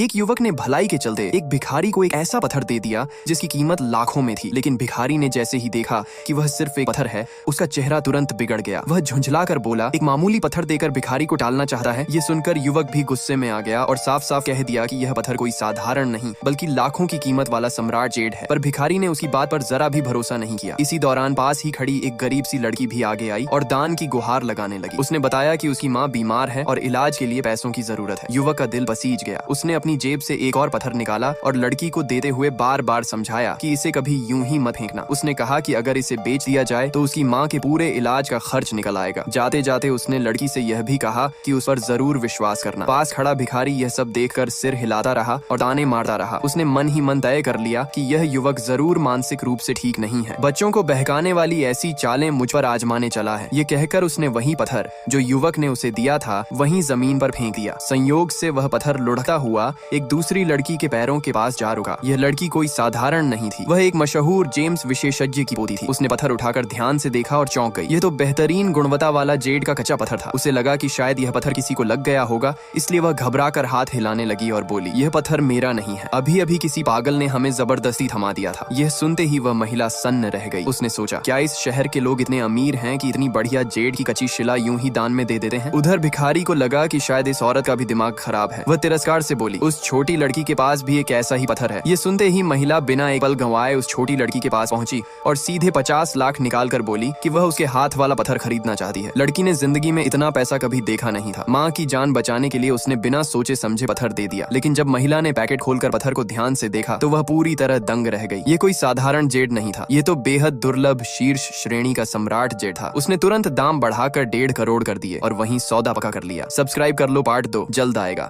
एक युवक ने भलाई के चलते एक भिखारी को एक ऐसा पत्थर दे दिया जिसकी कीमत लाखों में थी। लेकिन भिखारी ने जैसे ही देखा कि वह सिर्फ एक पत्थर है, उसका चेहरा तुरंत बिगड़ गया। वह झुंझला कर बोला, एक मामूली पत्थर देकर भिखारी को टालना चाहता है। ये सुनकर युवक भी गुस्से में आ गया और साफ साफ कह दिया कि यह पत्थर कोई साधारण नहीं बल्कि लाखों की कीमत वाला सम्राट जेड है। पर भिखारी ने उसकी बात पर जरा भी भरोसा नहीं किया। इसी दौरान पास ही खड़ी एक गरीब सी लड़की भी आगे आई और दान की गुहार लगाने लगी। उसने बताया कि उसकी माँ बीमार है और इलाज के लिए पैसों की जरूरत है। युवक का दिल पसीज गया। उसने अपनी जेब से एक और पत्थर निकाला और लड़की को देते हुए बार बार समझाया कि इसे कभी यूं ही मत फेंकना। उसने कहा कि अगर इसे बेच दिया जाए तो उसकी माँ के पूरे इलाज का खर्च निकल आएगा। जाते जाते उसने लड़की से यह भी कहा कि उस पर जरूर विश्वास करना। पास खड़ा भिखारी यह सब देखकर सिर हिलाता रहा और ताने मारता रहा। उसने मन ही मन तय कर लिया कि यह युवक जरूर मानसिक रूप से ठीक नहीं है। बच्चों को बहकाने वाली ऐसी चालें मुझ पर आजमाने चला है। ये कहकर उसने वही पत्थर जो युवक ने उसे दिया था वहीं जमीन पर फेंक दिया। संयोग से वह पत्थर लुढ़कता हुआ एक दूसरी लड़की के पैरों के पास जा रुका। यह लड़की कोई साधारण नहीं थी, वह एक मशहूर जेम्स विशेषज्ञ की पोती थी। उसने पत्थर उठाकर ध्यान से देखा और चौंक गई। यह तो बेहतरीन गुणवत्ता वाला जेड का कच्चा पत्थर था। उसे लगा कि शायद यह पत्थर किसी को लग गया होगा, इसलिए वह घबराकर हाथ हिलाने लगी और बोली, यह पत्थर मेरा नहीं है, अभी अभी किसी पागल ने हमें जबरदस्ती थमा दिया था। यह सुनते ही वह महिला सन्न रह गई। उसने सोचा, क्या इस शहर के लोग इतने अमीर हैं कि इतनी बढ़िया जेड की कच्ची शिला यूं ही दान में दे देते हैं। उधर भिखारी को लगा कि शायद इस औरत का भी दिमाग खराब है। वह तिरस्कार से बोली, उस छोटी लड़की के पास भी एक ऐसा ही पत्थर है। ये सुनते ही महिला बिना एक पल गंवाए उस छोटी लड़की के पास पहुंची और सीधे 50 लाख निकाल कर बोली कि वह उसके हाथ वाला पत्थर खरीदना चाहती है। लड़की ने जिंदगी में इतना पैसा कभी देखा नहीं था। माँ की जान बचाने के लिए उसने बिना सोचे समझे पत्थर दे दिया। लेकिन जब महिला ने पैकेट खोलकर पत्थर को ध्यान से देखा तो वह पूरी तरह दंग रह गई। ये कोई साधारण जेड नहीं था, ये तो बेहद दुर्लभ शीर्ष श्रेणी का सम्राट जेड था। उसने तुरंत दाम बढ़ाकर 1.5 करोड़ कर दिए और वहीं सौदा पक्का कर लिया। सब्सक्राइब कर लो, पार्ट 2 जल्द आएगा।